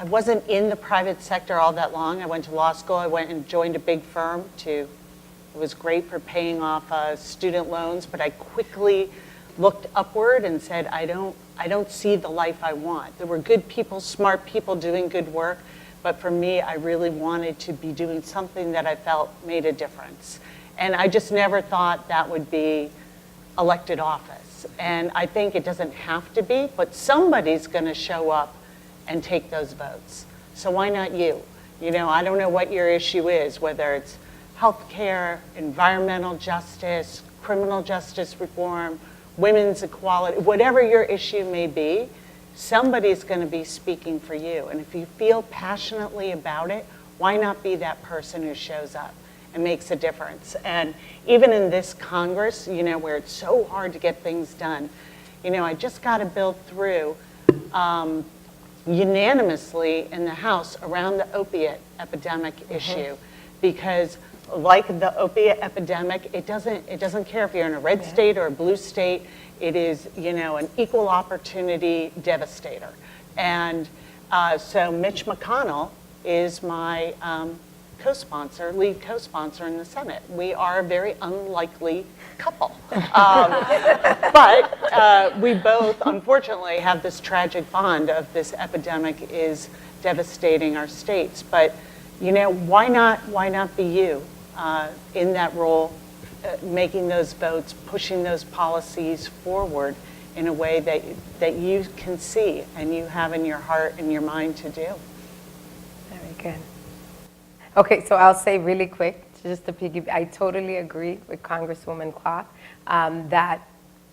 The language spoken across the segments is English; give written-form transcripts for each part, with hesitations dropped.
I wasn't in the private sector all that long. I went to law school. I went and joined a big firm it was great for paying off student loans, but I quickly looked upward and said, I don't see the life I want. There were good people, smart people doing good work, but for me, I really wanted to be doing something that I felt made a difference. And I just never thought that would be elected office. And I think it doesn't have to be, but somebody's gonna show up and take those votes. So why not you? You know, I don't know what your issue is, whether it's healthcare, environmental justice, criminal justice reform, women's equality, whatever your issue may be, somebody's gonna be speaking for you. And if you feel passionately about it, why not be that person who shows up and makes a difference? And even in this Congress, you know, where it's so hard to get things done, you know, I just got a bill through unanimously in the House around the opiate epidemic issue, because like the opiate epidemic, it doesn't care if you're in a red state or a blue state. It is, you know, an equal opportunity devastator. And so Mitch McConnell is my lead co-sponsor in the Senate. We are a very unlikely couple. But we both, unfortunately, have this tragic bond of this epidemic is devastating our states. But, you know, why not be you in that role, making those votes, pushing those policies forward in a way that you can see and you have in your heart and your mind to do. Very good. Okay, so I'll say really quick, just to piggyback, I totally agree with Congresswoman Clark that,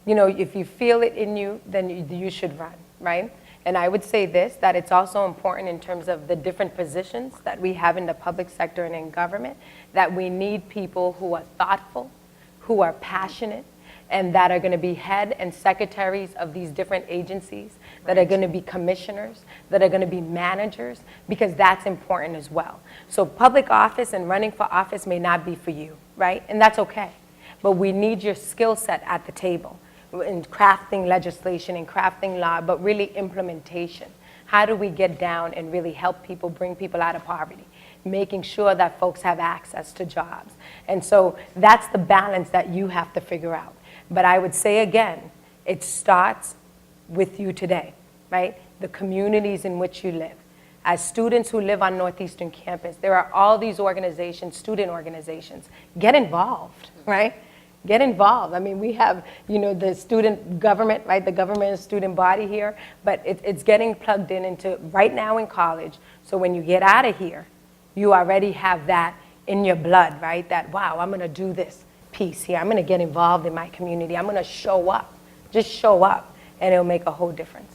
you know, if you feel it in you, then you should run, right? And I would say this, that it's also important in terms of the different positions that we have in the public sector and in government, that we need people who are thoughtful, who are passionate, and that are going to be head and secretaries of these different agencies, that are going to be commissioners, that are going to be managers, because that's important as well. So public office and running for office may not be for you, right? And that's okay. But we need your skill set at the table in crafting legislation and crafting law, but really implementation. How do we get down and really help people, bring people out of poverty? Making sure that folks have access to jobs. And so that's the balance that you have to figure out. But I would say again, it starts with you today, right? The communities in which you live. As students who live on Northeastern campus, there are all these organizations, student organizations. Get involved, right? Get involved. I mean, we have, you know, the student government, right? The government and student body here, but it's getting plugged into right now in college. So when you get out of here, you already have that in your blood, right? That, wow, I'm gonna do this piece here. I'm gonna get involved in my community. I'm gonna show up, just show up, and it'll make a whole difference.